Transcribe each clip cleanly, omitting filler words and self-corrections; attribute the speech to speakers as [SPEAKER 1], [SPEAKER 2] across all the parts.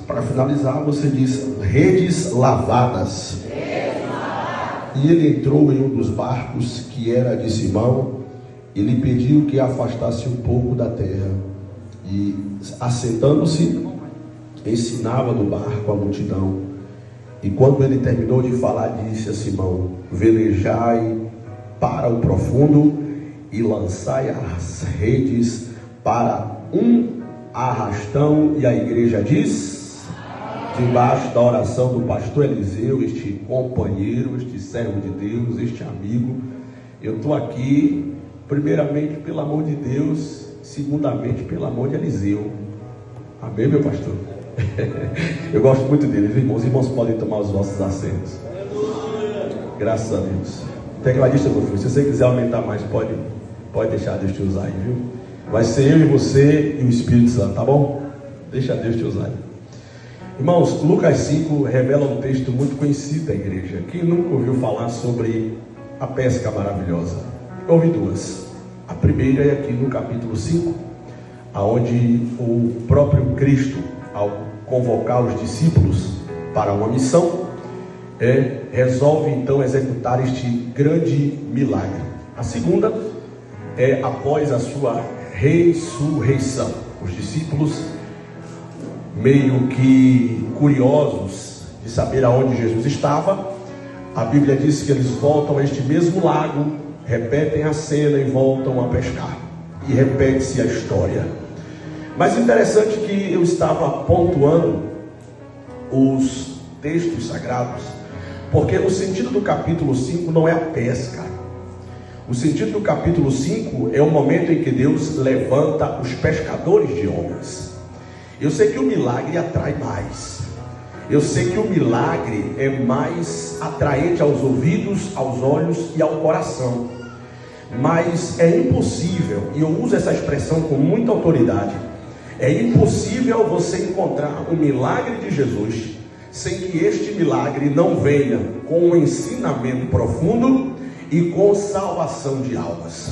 [SPEAKER 1] Para finalizar, você diz redes lavadas. E ele entrou em um dos barcos, que era de Simão, e lhe pediu que afastasse um pouco da terra. E, assentando-se, ensinava no barco a multidão. E quando ele terminou de falar, disse a Simão: velejai para o profundo e lançai as redes para um arrastão. E a igreja diz: debaixo da oração do pastor Eliseu, este companheiro, este servo de Deus, este amigo, eu estou aqui, primeiramente pelo amor de Deus, segundamente pelo amor de Eliseu. Amém, meu pastor? Eu gosto muito deles, irmãos. Os irmãos podem tomar os vossos assentos. Graças a Deus. Tecladista, meu filho, se você quiser aumentar mais, pode deixar Deus te usar aí, viu? Vai ser eu e você e o Espírito Santo, tá bom? Deixa Deus te usar aí. Irmãos, Lucas 5 revela um texto muito conhecido da igreja. Quem nunca ouviu falar sobre a pesca maravilhosa? Eu ouvi duas. A primeira é aqui no capítulo 5, onde o próprio Cristo, ao convocar os discípulos para uma missão, resolve então executar este grande milagre. A segunda é após a sua ressurreição. Os discípulos, meio que curiosos de saber aonde Jesus estava, a Bíblia diz que eles voltam a este mesmo lago, repetem a cena e voltam a pescar, e repete-se a história. Mas interessante que eu estava pontuando os textos sagrados, porque o sentido do capítulo 5 não é a pesca. O sentido do capítulo 5 é o momento em que Deus levanta os pescadores de homens. Eu sei que o milagre atrai mais. Eu sei que o milagre é mais atraente aos ouvidos, aos olhos e ao coração. Mas é impossível, e eu uso essa expressão com muita autoridade, é impossível você encontrar o milagre de Jesus sem que este milagre não venha com um ensinamento profundo e com salvação de almas.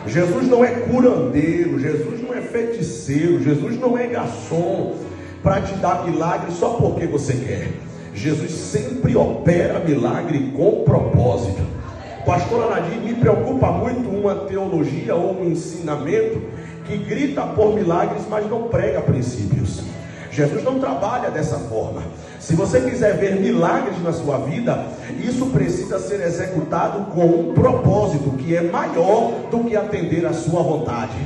[SPEAKER 1] Jesus não é curandeiro, Jesus não é feiticeiro, Jesus não é garçom para te dar milagre só porque você quer. Jesus sempre opera milagre com propósito. Pastor Anadir, me preocupa muito uma teologia ou um ensinamento que grita por milagres, mas não prega princípios. Jesus não trabalha dessa forma. Se você quiser ver milagres na sua vida, isso precisa ser executado com um propósito que é maior do que atender a sua vontade.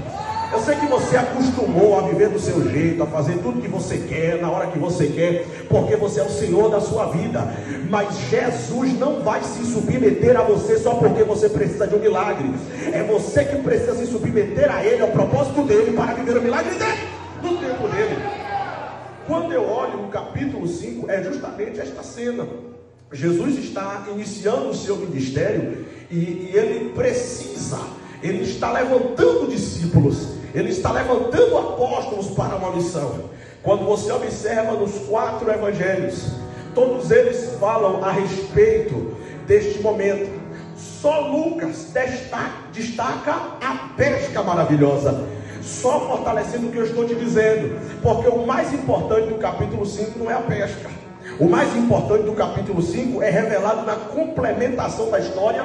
[SPEAKER 1] Eu sei que você acostumou a viver do seu jeito, a fazer tudo que você quer, na hora que você quer, porque você é o Senhor da sua vida. Mas Jesus não vai se submeter a você só porque você precisa de um milagre. É você que precisa se submeter a Ele, ao propósito dele, para viver o milagre dele, no tempo dele. Quando eu olho o capítulo 5, é justamente esta cena. Jesus está iniciando o seu ministério e ele precisa, ele está levantando discípulos, ele está levantando apóstolos para uma missão. Quando você observa nos 4 evangelhos, todos eles falam a respeito deste momento. Só Lucas destaca a pesca maravilhosa, só fortalecendo o que eu estou te dizendo, porque o mais importante do capítulo 5 não é a pesca. O mais importante do capítulo 5 é revelado na complementação da história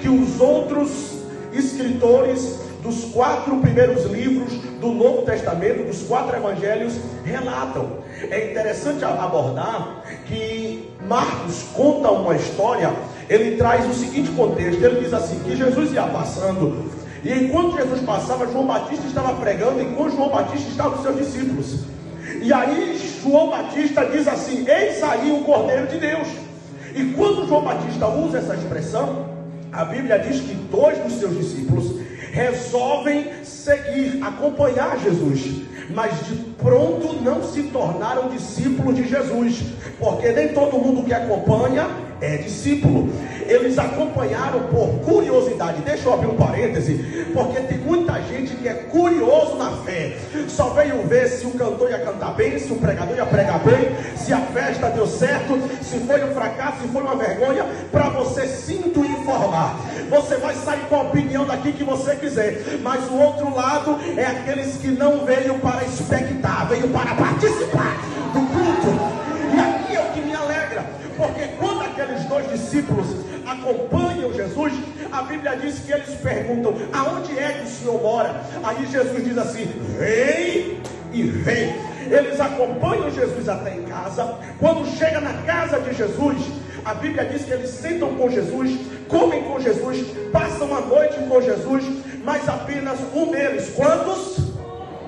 [SPEAKER 1] que os outros escritores dos 4 primeiros livros do Novo Testamento, dos 4 evangelhos, relatam. É interessante abordar que Marcos conta uma história, ele traz o seguinte contexto, ele diz assim, que Jesus ia passando, e enquanto Jesus passava, João Batista estava pregando, e com João Batista estavam os seus discípulos. E aí João Batista diz assim: eis aí o Cordeiro de Deus. E quando João Batista usa essa expressão, a Bíblia diz que 2 dos seus discípulos resolvem seguir, acompanhar Jesus, mas de pronto não se tornaram discípulos de Jesus, porque nem todo mundo que acompanha é discípulo. Eles acompanharam por curiosidade. Deixa eu abrir um parêntese, porque tem muita gente que é curioso na fé, só veio ver se o cantor ia cantar bem, se o pregador ia pregar bem, se a festa deu certo, se foi um fracasso, se foi uma vergonha, para você se informar. Você vai sair com a opinião daqui que você quiser, mas o outro lado é aqueles que não veio para expectar, veio para participar do culto. discípulos acompanham Jesus, a Bíblia diz que eles perguntam: aonde é que o Senhor mora? Aí Jesus diz assim: vem e vem. Eles acompanham Jesus até em casa. Quando chega na casa de Jesus, a Bíblia diz que eles sentam com Jesus, comem com Jesus, passam a noite com Jesus, mas apenas um deles. Quantos?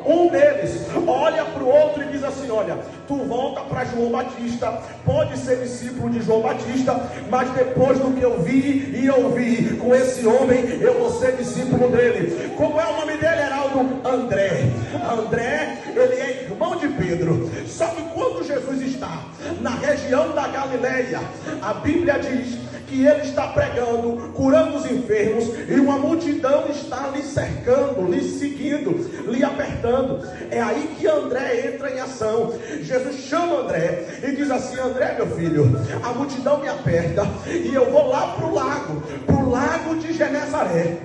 [SPEAKER 1] Um deles olha para o outro e diz assim: olha, tu volta para João Batista, pode ser discípulo de João Batista, mas depois do que eu vi e ouvi com esse homem, eu vou ser discípulo dele. Como é o nome dele, Heraldo? André. André, ele é irmão de Pedro. Só que quando Jesus está na região da Galileia, a Bíblia diz que ele está pregando, curando os enfermos, e uma multidão está lhe cercando, lhe seguindo, lhe apertando. É aí que André entra em ação. Jesus chama André e diz assim: André, meu filho, a multidão me aperta e eu vou lá para o lago de Genezaré.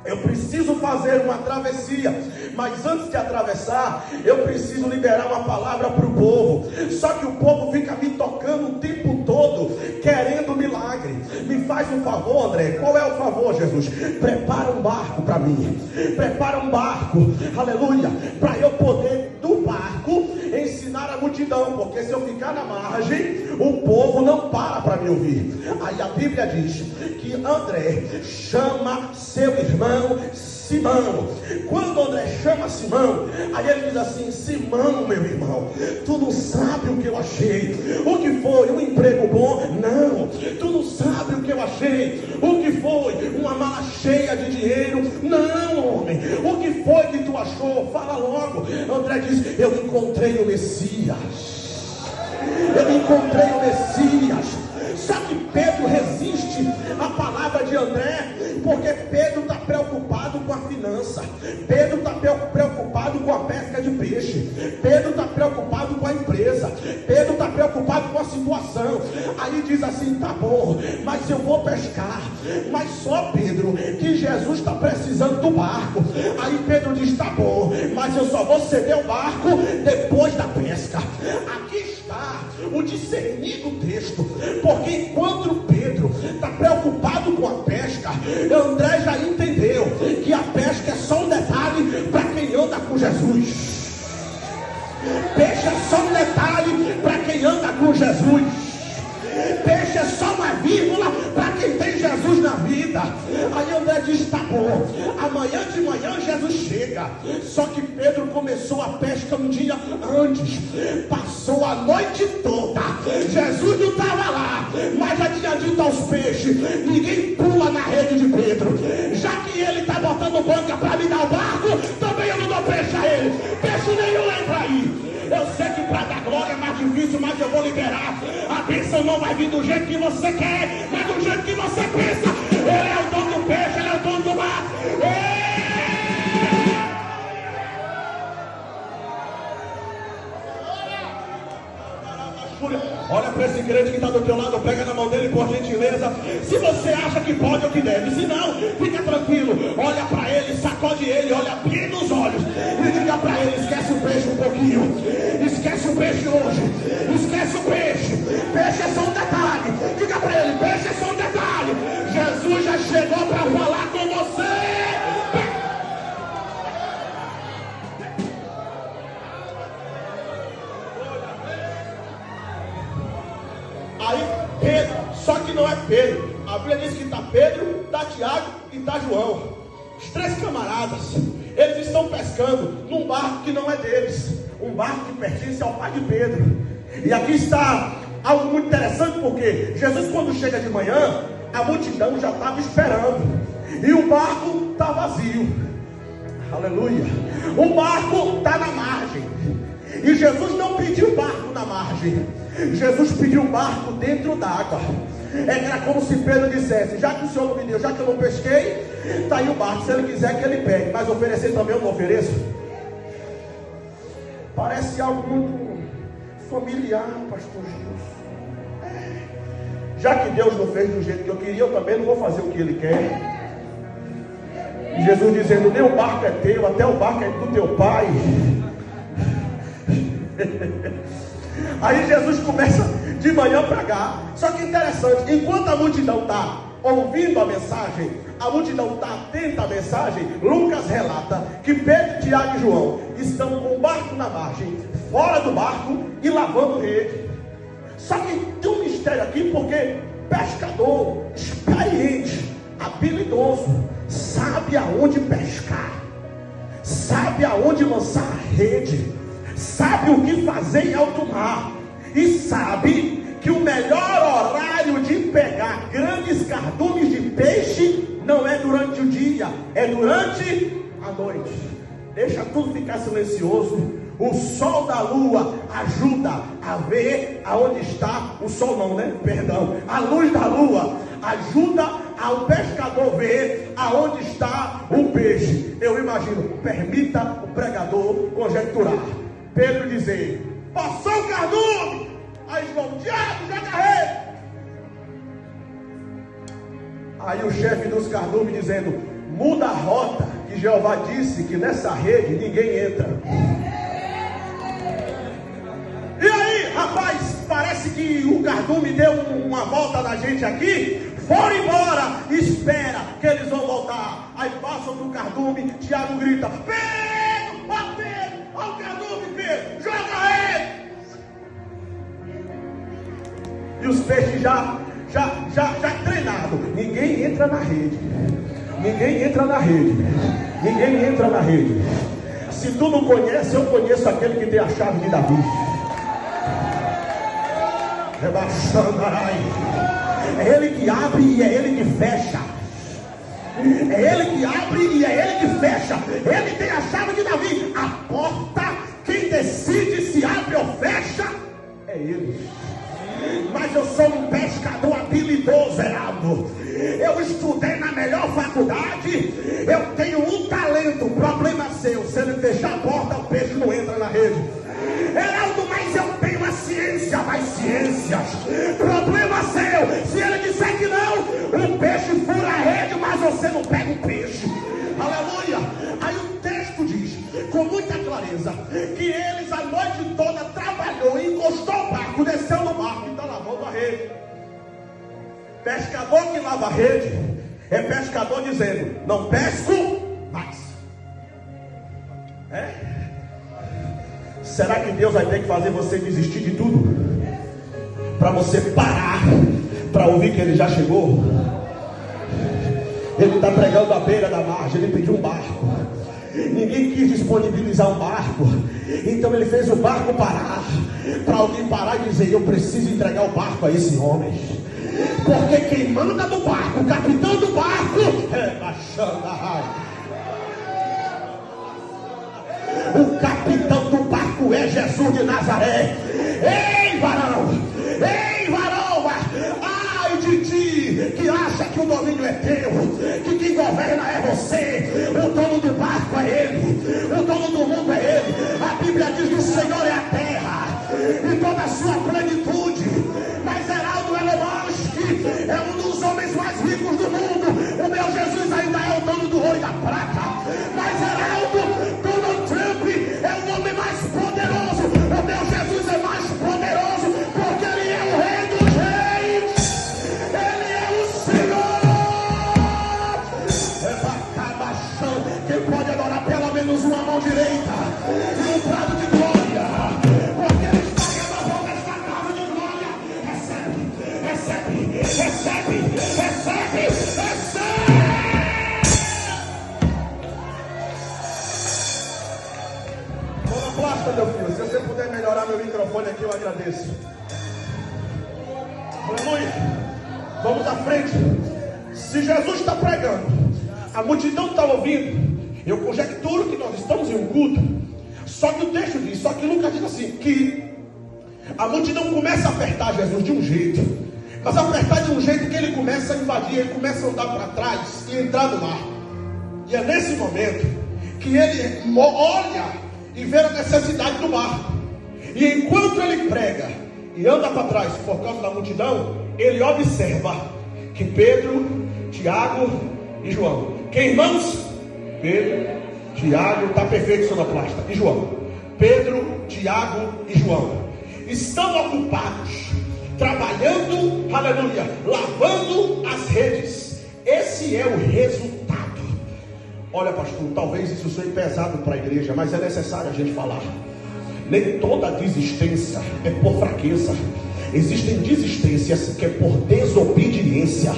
[SPEAKER 1] Eu preciso fazer uma travessia, mas antes de atravessar, eu preciso liberar uma palavra para o povo. Só que o povo fica me tocando o tempo todo, querendo milagre. Me faz um favor, André. Qual é o favor, Jesus? Prepara um barco para mim. Prepara um barco, aleluia, para eu poder do barco ensinar a multidão, porque se eu ficar na margem, o povo não para me ouvir. Aí a Bíblia diz que André chama seu irmão Simão. Quando André chama Simão, aí ele diz assim: Simão, meu irmão, tu não sabe o que eu achei. O que foi? Um emprego bom? Não. Tu não sabe o que eu achei. O que foi? Uma mala cheia de dinheiro? Não, homem. O que foi que tu achou? Fala logo. André diz: eu encontrei o Messias. Eu encontrei o Messias. Só que Pedro resiste à palavra de André, porque Pedro está preocupado com a finança, Pedro está preocupado com a pesca de peixe, Pedro está preocupado com a empresa, Pedro está preocupado com a situação. Aí diz assim: tá bom, mas eu vou pescar, mas só, Pedro, que Jesus está precisando do barco. Aí Pedro diz: tá bom, mas eu só vou ceder o barco depois da pesca. Aqui está o discernir do texto, porque enquanto Pedro está preocupado com a pesca, André já entendeu que a pesca é só um detalhe para quem anda com Jesus. Peixe é só um detalhe para quem anda com Jesus. Peixe é só uma vírgula para quem tem Jesus na vida. Aí André diz: tá bom, amanhã de manhã Jesus chega. Só que Pedro começou a pesca um dia antes, passou a noite toda. Jesus não estava lá, mas já tinha dito aos peixes: ninguém pula na rede de Pedro. Já que ele está botando banca para me dar o barco, também eu não dou peixe a ele. Peixe nenhum entra aí. Eu sei que para dar glória é mais difícil, mas eu vou liberar. A bênção não vai vir do jeito que você quer, mas do jeito que você pensa. Ele é o dono do peixe, ele é o dono do mar. Olha para esse crente que está do teu lado, pega na mão dele por gentileza. Se você acha que pode ou que deve, se não, fica tranquilo. Olha para ele, sacode ele, olha bem nos olhos e diga para ele: esquece o peixe um pouquinho, esquece o peixe hoje, esquece o peixe. Peixe é só um detalhe. Diga para ele: peixe é só um detalhe. Jesus já chegou para falar com você. Aí Pedro, só que não é Pedro. A Bíblia diz que está Pedro, está Tiago e está João. Os três camaradas, eles estão pescando num barco que não é deles, um barco que pertence ao pai de Pedro. E aqui está algo muito interessante, porque Jesus, quando chega de manhã, a multidão já estava esperando, e o barco está vazio. Aleluia. O barco está na margem, e Jesus não pediu barco na margem, Jesus pediu um barco dentro d'água. Era como se Pedro dissesse: já que o Senhor não me deu, já que eu não pesquei, está aí o barco, se ele quiser que ele pegue, mas oferecer também eu não ofereço. Parece algo muito familiar, pastor Gilson. Já que Deus não fez do jeito que eu queria, eu também não vou fazer o que ele quer. E Jesus dizendo: nem o barco é teu, até o barco é do teu pai. Aí Jesus começa de manhã a pregar. Só que interessante, enquanto a multidão está ouvindo a mensagem, a multidão está atenta à mensagem, Lucas relata que Pedro, Tiago e João estão com o barco na margem, fora do barco e lavando rede. Só que tem um mistério aqui, porque pescador experiente, habilidoso, sabe aonde pescar, sabe aonde lançar a rede, sabe o que fazer em alto mar, e sabe que o melhor horário de pegar grandes cardumes de peixe não é durante o dia, é durante a noite. Deixa tudo ficar silencioso. O sol da lua ajuda a ver aonde está o sol, não, né? Perdão. A luz da lua ajuda ao pescador ver aonde está o peixe. Eu imagino, permita o pregador conjecturar. Pedro dizer: passou o cardume. Aí João: diabo, joga a rede. Aí o chefe dos cardumes dizendo: muda a rota, que Jeová disse que nessa rede ninguém entra. E aí, rapaz, parece que o cardume deu uma volta na gente aqui. Foram embora, espera que eles vão voltar. Aí passam do cardume, Tiago grita: Pedro, ó Pedro, ó o cardume, Pedro, joga a rede. E os peixes já treinados. Ninguém entra na rede. Ninguém entra na rede. Ninguém entra na rede. Se tu não conhece, eu conheço aquele que tem a chave de Davi. É ele que abre e é ele que fecha. É ele que abre e é ele que fecha. Ele tem a chave de Davi. A porta, quem decide se abre ou fecha é ele. Mas eu sou um pescador habilidoso, Heraldo. Eu estudei na melhor faculdade. Eu tenho um talento. O problema é seu. Se ele fechar a porta, o peixe não entra na rede. Heraldo, mas eu tenho a ciência das ciências. Problema seu. Se ele disser que não, o peixe fura a rede, mas você não pega o peixe. Aleluia. Aí o texto diz com muita clareza que eles a noite toda trabalhou, encostou o barco, desceu no barco e está lavando a rede. Pescador que lava a rede é pescador dizendo: não pesco mais. Será que Deus vai ter que fazer você desistir de tudo para você parar para ouvir que Ele já chegou? Ele está pregando à beira da margem. Ele pediu um barco. Ninguém quis disponibilizar um barco, então ele fez o barco parar, para alguém parar e dizer: eu preciso entregar o barco a esse homem. Porque quem manda no barco, o capitão do barco, o capitão do barco é Jesus de Nazaré. Ei, varão! Ei, varão! Ai de ti, que acha que o domínio é teu, que quem governa é você. O dono do barco é Ele, o dono do mundo é Ele. A Bíblia diz que o Senhor é a terra e toda a sua plenitude. Mas Heraldo Elomansky é um dos homens mais ricos do mundo. O meu Jesus ainda é o dono do ouro e da prata. Mas Heraldo, Donald Trump é o homem mais poderoso. O meu Jesus é mais poderoso, porque Ele é o Rei dos Reis. Ele é o Senhor. Quem pode adorar pelo menos uma mão direita e um prato de glória, porque Ele está renovando esta casa de glória. Recebe, recebe, recebe, recebe. Monoplasta, meu filho, se você puder melhorar meu microfone aqui, eu agradeço. Aleluia. Vamos à frente. Se Jesus está pregando, a multidão está ouvindo, eu conjecturo que nós estamos em um culto. Só que o texto diz, só que Lucas diz assim, que a multidão começa a apertar Jesus de um jeito, mas apertar de um jeito que ele começa a invadir, ele começa a andar para trás e entrar no mar. E é nesse momento que ele olha e vê a necessidade do barco. E enquanto ele prega e anda para trás por causa da multidão, ele observa que Pedro, Tiago e João, que irmãos? Pedro, Tiago, está perfeito sonoplasta, e João. Pedro, Tiago e João estão ocupados, trabalhando, aleluia, lavando as redes. Esse é o resultado. Olha, pastor, talvez isso seja pesado para a igreja, mas é necessário a gente falar. Nem toda desistência é por fraqueza. Existem desistências que é por desobediência.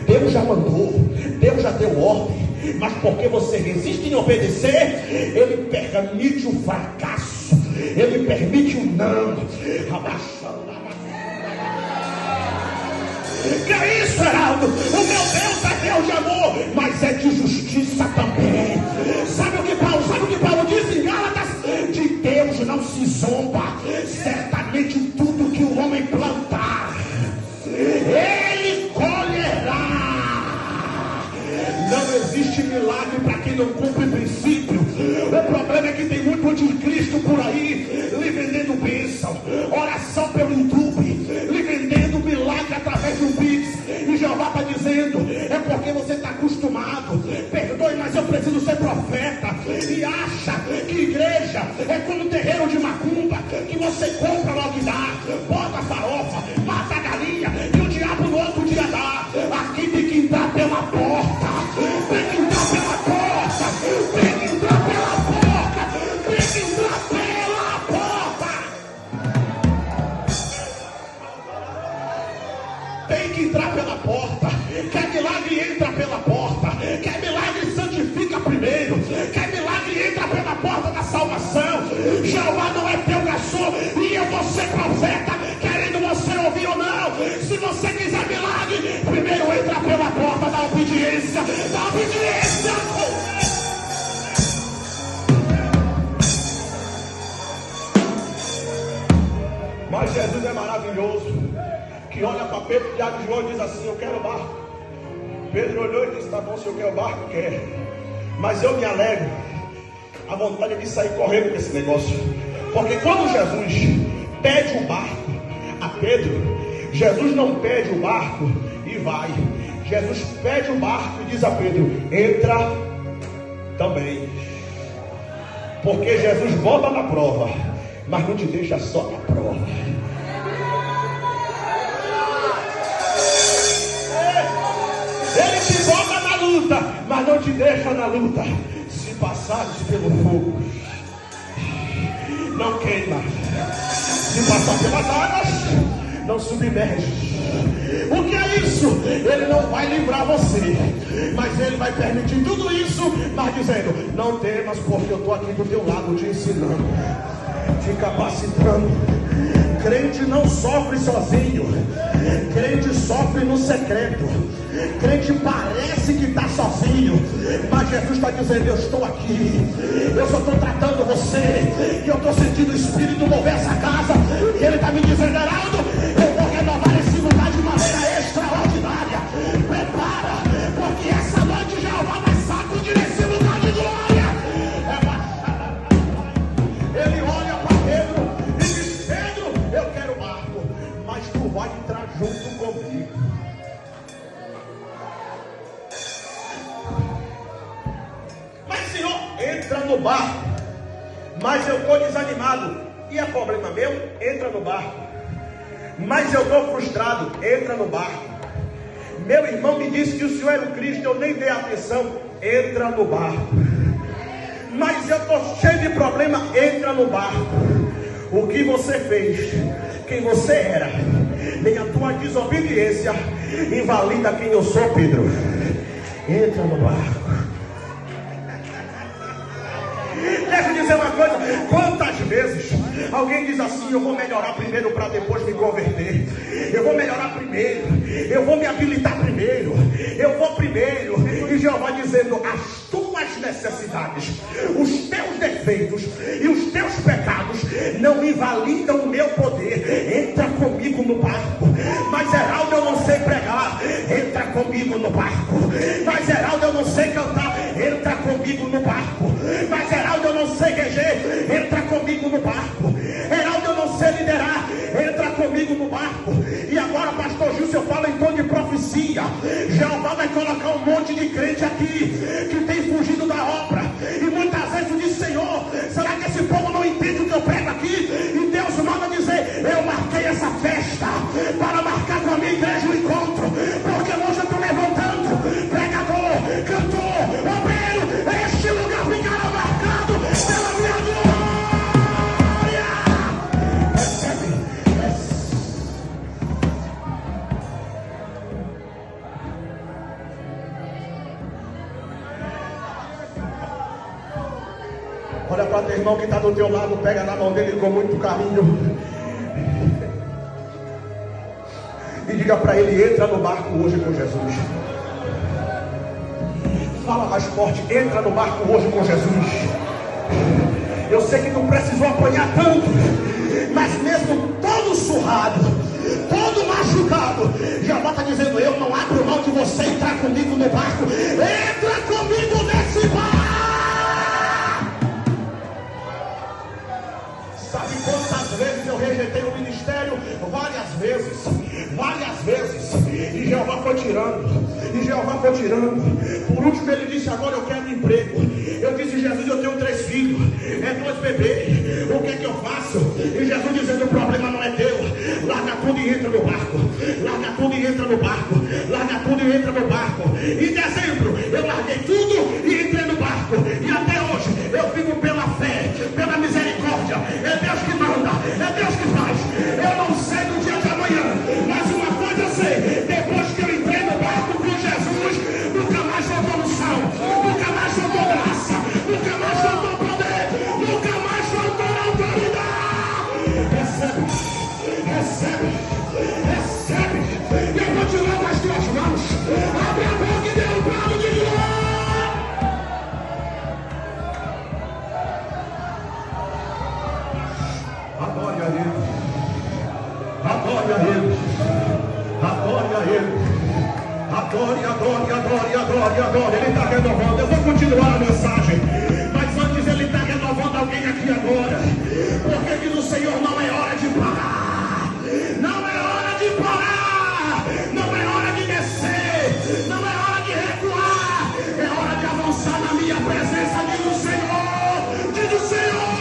[SPEAKER 1] Deus já mandou, Deus já deu ordem, mas porque você resiste em obedecer, Ele permite o fracasso, Ele permite o não. Que é isso, Heraldo? O meu Deus é Deus de amor, mas é de justiça também. Sabe o que Paulo diz em Gálatas? De Deus não se zomba. Certamente tudo que o homem plantar, ele colherá. Não existe milagre para quem não cumpre princípio. O problema é que tem muito anticristo por aí, lhe vendendo bênção, oração pelo YouTube, lhe vendendo milagre através do Pix. E Jeová está dizendo: é porque você está acostumado. Perdoe, mas eu preciso ser profeta. E acha que igreja é como um terreiro de macumba, que você compra logo e dá, bota a farofa, mata a galinha, e o diabo no outro dia dá. Aqui tem que entrar pela porta, tem que entrar pela porta, tem que entrar pela porta, tem que entrar pela porta. Tem que entrar pela porta. Quer milagre, entra pela porta. Quer milagre, santifica primeiro. Quer milagre, entra pela porta da salvação. Jeová não é teu garçom, e eu vou ser profeta, querendo você ouvir ou não. Se você quiser milagre, primeiro entra pela porta da obediência. Da obediência. Mas Jesus é maravilhoso, que olha para Pedro, Tiago e João e diz assim: eu quero o barco. Pedro olhou e disse: tá bom, se eu quero o barco, quer. Mas eu me alegro. A vontade é de sair correndo desse negócio. Porque quando Jesus pede o barco a Pedro, Jesus não pede o barco e vai. Jesus pede o barco e diz a Pedro: entra também. Porque Jesus bota na prova, mas não te deixa só na prova. Ele te bota na luta, mas não te deixa na luta. Se passares pelo fogo, não queima. Se passar pelas águas, não submerge. O que é isso? Ele não vai livrar você, mas ele vai permitir tudo isso, mas dizendo: não temas, porque eu estou aqui do teu lado te ensinando, te capacitando. Crente não sofre sozinho, crente sofre no secreto. Crente parece que está sozinho, mas Jesus está dizendo: eu estou aqui, eu só estou tratando você, e eu estou sentindo o Espírito mover essa casa, e Ele está me dizendo: Heraldo, eu vou renovar esse lugar de maneira extraordinária. Prepara, porque essa noite Jeová vai sacudir esse lugar de glória. Ele olha para Pedro e diz: Pedro, eu quero o barco, mas tu vai entrar junto comigo. Entra no barco, mas eu estou desanimado. E é problema meu? Entra no barco. Mas eu estou frustrado. Entra no barco. Meu irmão me disse que o senhor era o Cristo, eu nem dei atenção. Entra no barco. Mas eu estou cheio de problema. Entra no barco. O que você fez, quem você era, nem a tua desobediência invalida quem eu sou, Pedro. Entra no barco. Deixa eu dizer uma coisa: quantas vezes alguém diz assim: eu vou melhorar primeiro para depois me converter, eu vou melhorar primeiro, eu vou me habilitar primeiro, eu vou primeiro. E Jeová dizendo: as tuas necessidades, os teus defeitos e os teus pecados não invalidam o meu poder. Entra comigo no barco. Mas Heraldo, eu não sei pregar. Entra comigo no barco. Mas Heraldo, eu não sei cantar. Entra comigo no barco. Mas Heraldo, eu não sei reger. Entra comigo no barco. Heraldo, eu não sei liderar. Entra comigo no barco. E agora, pastor Gilson, eu falo em tom de profecia. Jeová vai colocar um monte de crente aqui que tem fugido da obra, e muitas vezes diz: Senhor, será que esse povo não entende o que eu prego aqui? E Deus manda dizer: eu para teu irmão que está do teu lado, pega na mão dele com muito carinho e diga para ele: entra no barco hoje com Jesus. Fala mais forte: entra no barco hoje com Jesus. Eu sei que não precisou apanhar tanto, mas mesmo todo surrado, todo machucado, Jeová está dizendo: eu não abro mão de você entrar comigo no barco. Entra comigo nesse barco. Sabe quantas vezes eu rejeitei o ministério? Várias vezes. E Jeová foi tirando. Por último ele disse: agora eu quero emprego. Eu disse: Jesus, eu tenho 3 filhos, 2 bebês, o que é que eu faço? E Jesus dizendo: o problema não é teu. Larga tudo e entra no barco. Em dezembro eu larguei tudo e entrei no barco. E até hoje eu vivo pela fé, pela misericórdia. É Deus que manda, é Deus que faz. Eu não sei no dia de amanhã, mas uma coisa eu sei: depois que eu entrei no barco com Jesus, nunca mais faltou unção, nunca mais faltou graça, nunca mais faltou poder, nunca mais faltou autoridade. Recebe. Eu vou te levar as tuas mãos. Abre a boca e dê um brado de glória. Adore a Ele. Ele está renovando. Eu vou continuar a mensagem, mas antes ele está renovando alguém aqui agora. Porque que no Senhor não é hora de parar. Não é hora de parar. Não é hora de descer. Não é hora de recuar. É hora de avançar na minha presença, diz o Senhor. Diz o Senhor.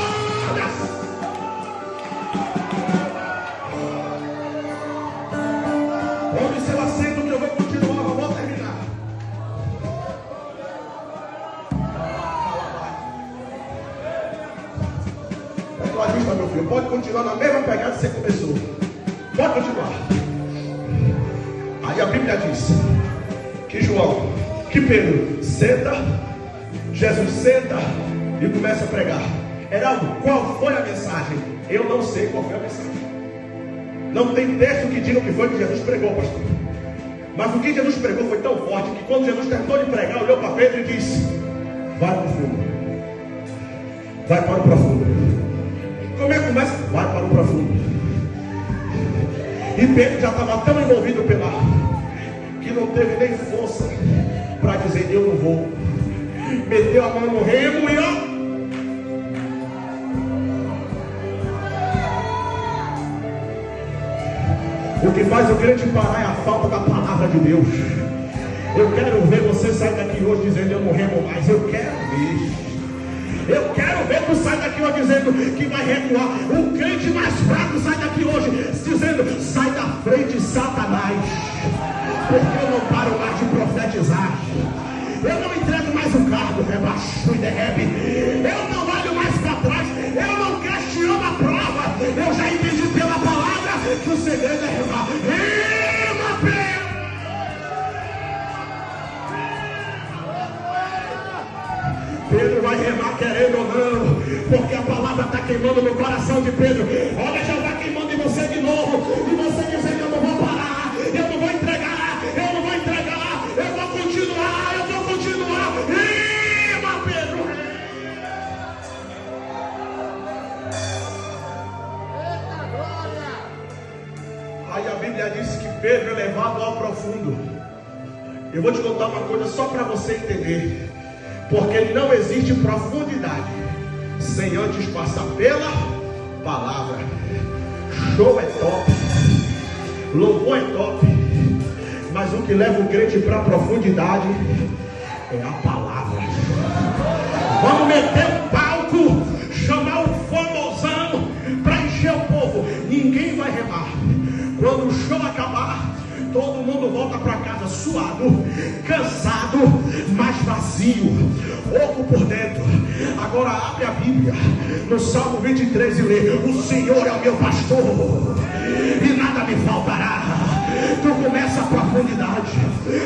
[SPEAKER 1] Onde seu assento que eu vou continuar, eu vou terminar. Pega a vista, meu filho. Pode continuar na mesma pegada que você começou. Pode continuar. Aí a Bíblia diz que Pedro senta, Jesus senta e começa a pregar. Heraldo, qual foi a mensagem? Eu não sei qual foi a mensagem. Não tem texto que diga o que foi que Jesus pregou, pastor. Mas o que Jesus pregou foi tão forte que quando Jesus terminou de pregar, olhou para Pedro e disse: vai para o fundo. Vai para o profundo. Como é que começa? Vai para o profundo. E Pedro já estava tão envolvido pela que não teve nem força para dizer: eu não vou. Meteu a mão no remo e ó. O que faz o crente parar é a falta da palavra de Deus. Eu quero ver você sair daqui hoje dizendo: eu não remo mais. Eu quero ver tu sair daqui hoje dizendo que vai recuar. O crente mais fraco sai daqui hoje dizendo: sai da frente, Satanás, porque eu não paro mais de profetizar. Eu não entrego mais o cargo, rebaixo e derrebe. Eu não olho mais para trás. Eu não questiono a prova. Eu já entendi pela palavra que o segredo é remar. Rema, Pedro! Pedro vai remar querendo ou não, porque a palavra está queimando no coração de Pedro. Olha, já está queimando em você de novo. E você dizendo: eu não vou parar, eu não vou entregar, eu não vou entregar, eu vou continuar, eu vou continuar. Rema, Pedro! Aí a Bíblia diz que Pedro é levado ao profundo. Eu vou te contar uma coisa só para você entender. Porque não existe profundidade sem antes passar pela palavra. Show é top, louvor é top, mas o que leva o crente para a profundidade é a palavra. Vamos meter um palco, chamar o famosão para encher o povo. Ninguém vai remar. Quando o show acabar, todo mundo volta para casa suado, cansado, mas vazio, oco por dentro. Agora abre a Bíblia no Salmo 23 e lê: o Senhor é o meu pastor e nada me faltará. Tu começa a profundidade.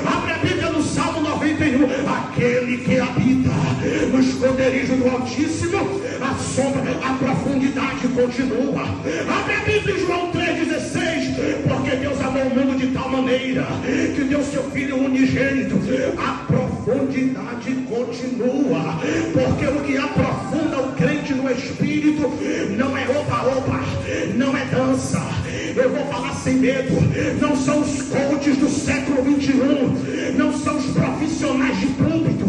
[SPEAKER 1] Abre a Bíblia no Salmo 91: aquele que habita no esconderijo do Altíssimo, a sombra, a profundidade continua. Abre a Bíblia em João 3,16, porque Deus amou o mundo de tal maneira que deu seu Filho unigênito. A profundidade continua, porque o que aprofunda o crente no Espírito não é oba-oba, não é dança. Eu vou falar sem medo. Não são os coaches do século 21, não são os profissionais de púlpito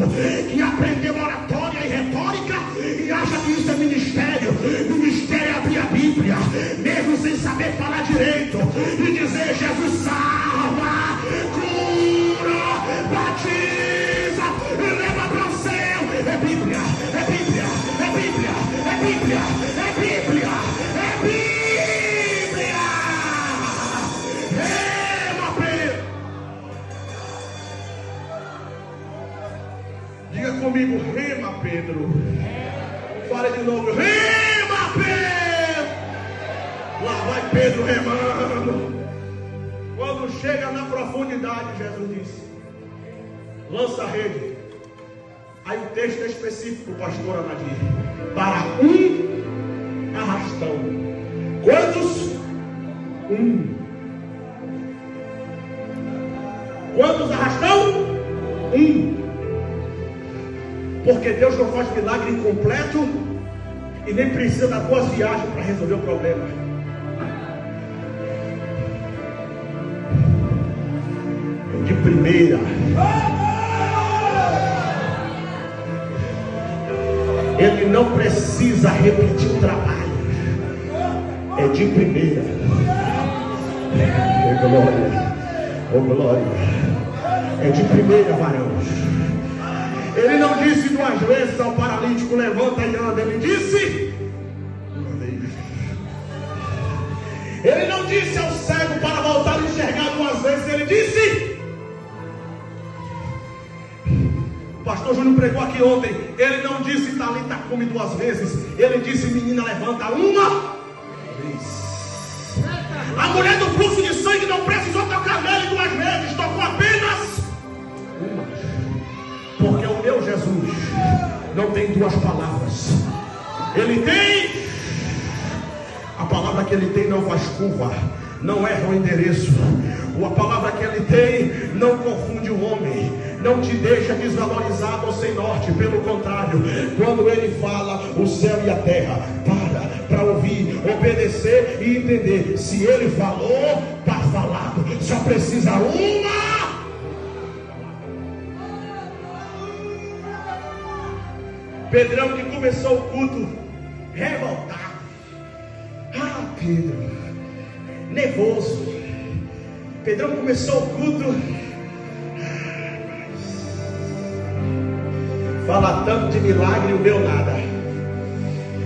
[SPEAKER 1] que aprenderam oratória e retórica e acham que isso é ministério. Ministério é abrir a Bíblia, mesmo sem saber falar direito, e dizer: Jesus salva, cura, batiza e leva para o céu. É Bíblia, é Bíblia, é Bíblia, é Bíblia, é Bíblia, é Bíblia. Diga comigo: rema, Pedro. Fale de novo: rema, Pedro. Lá vai Pedro remando. Quando chega na profundidade, Jesus disse: lança a rede. Aí o texto é específico, pastor Anadir: para um arrastão. Quantos? Um. Quantos arrastão? Um. Porque Deus não faz milagre incompleto e nem precisa das duas viagens para resolver o problema. De primeira. Ele não precisa repetir o trabalho. É de primeira. Oh glória. Oh glória. É de primeira, varão. Ele não disse duas vezes ao paralítico: levanta e anda. Ele disse uma vez. Ele não disse ao cego para voltar a enxergar duas vezes. Ele disse. O pastor Júnior pregou aqui ontem. Ele não disse Talita come duas vezes. Ele disse: menina, levanta uma vez. A mulher do fluxo de sangue não precisou tocar nele duas vezes. Tocou apenas uma. Porque o meu Jesus não tem duas palavras. Ele tem. A palavra que ele tem não faz curva, não erra o endereço. A palavra que ele tem não confunde o homem, não te deixa desvalorizado ou sem norte. Pelo contrário, quando ele fala, o céu e a terra para ouvir, obedecer e entender. Se ele falou, está falado. Só precisa uma. Pedrão, que começou o culto revoltado. Ah, Pedro, nervoso. Pedrão começou o culto. Fala tanto de milagre e o meu nada.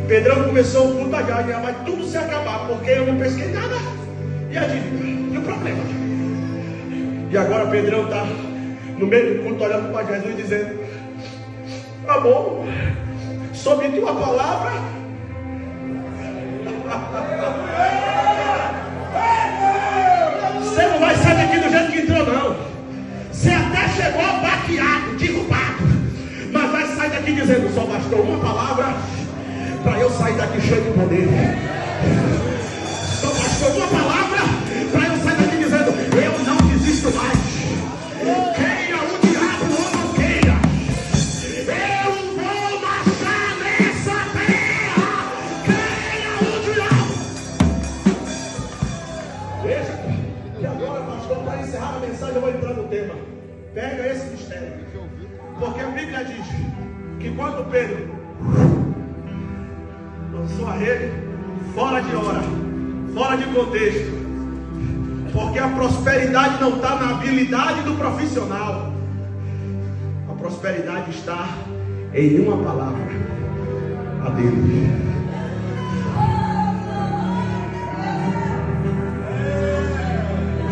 [SPEAKER 1] Pedrão começou o culto, já vai tudo se acabar, porque eu não pesquei nada. E a dívida? E o problema? E agora Pedrão está no meio do culto olhando para Jesus e dizendo: tá bom, soube de uma palavra. Você não vai sair daqui do jeito que entrou, não. Você até chegou baqueado, derrubado, mas vai sair daqui dizendo: só bastou uma palavra para eu sair daqui cheio de poder. Só bastou uma palavra para eu sair daqui dizendo: eu não desisto mais. Queira o diabo ou não queira, eu vou marchar nessa terra. Queira o diabo. Veja, e agora, pastor, para encerrar a mensagem, eu vou entrar no tema. Pega esse mistério, porque a Bíblia diz que quando Pedro lançou a rede, fora de hora, fora de contexto, porque a prosperidade não está na habilidade do profissional, a prosperidade está em uma palavra, a dele.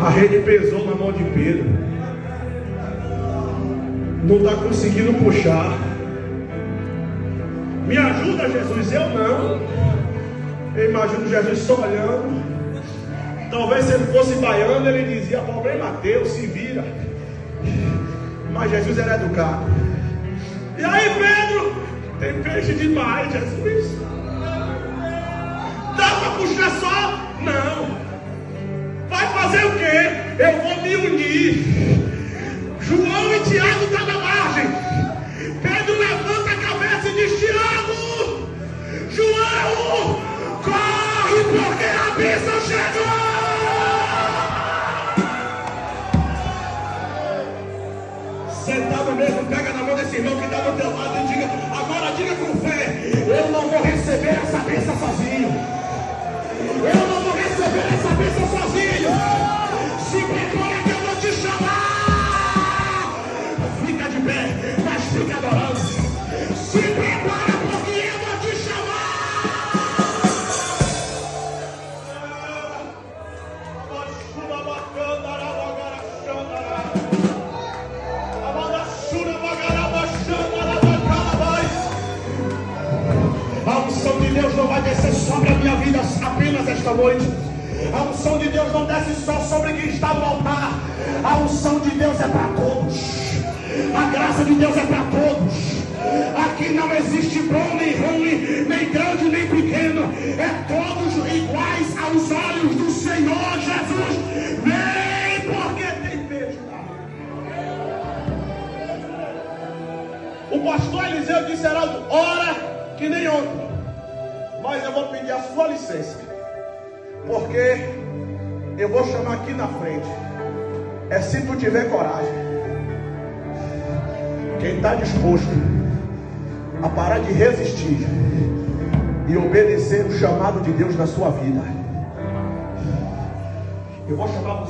[SPEAKER 1] A rede pesou na mão de Pedro, não está conseguindo puxar. Me ajuda, Jesus. Eu não. Eu imagino Jesus só olhando. Talvez se ele fosse baiano, ele dizia: problema teu, se vira. Mas Jesus era educado. E aí, Pedro? Tem peixe demais, Jesus. Dá para puxar só? Não. Vai fazer o quê? Eu vou me unir. João e Tiago estão na margem. Pedro levanta a cabeça e diz: Tiago, João, corre porque a bênção chegou. Sentado mesmo, pega na mão desse irmão que está do teu lado e diga: agora diga com fé, eu não vou receber essa bênção sozinho. Eu não vou receber essa bênção sozinho. Se prepara que eu vou te chamar. Fica de pé, mas fica adorando. Se prepara porque eu vou te chamar. A unção de Deus não vai descer sobre a minha vida apenas esta noite. A unção de Deus não desce só sobre quem está no altar. A unção de Deus é para todos. A graça de Deus é para todos. Aqui não existe bom nem ruim, nem grande nem pequeno. É todos iguais aos olhos do Senhor Jesus. Vem porque tem beijo. O pastor Eliseu disse: Heraldo, ora que nem ontem. Mas eu vou pedir a sua licença, porque eu vou chamar aqui na frente. É se tu tiver coragem. Quem está disposto a parar de resistir e obedecer o chamado de Deus na sua vida. Eu vou chamar você.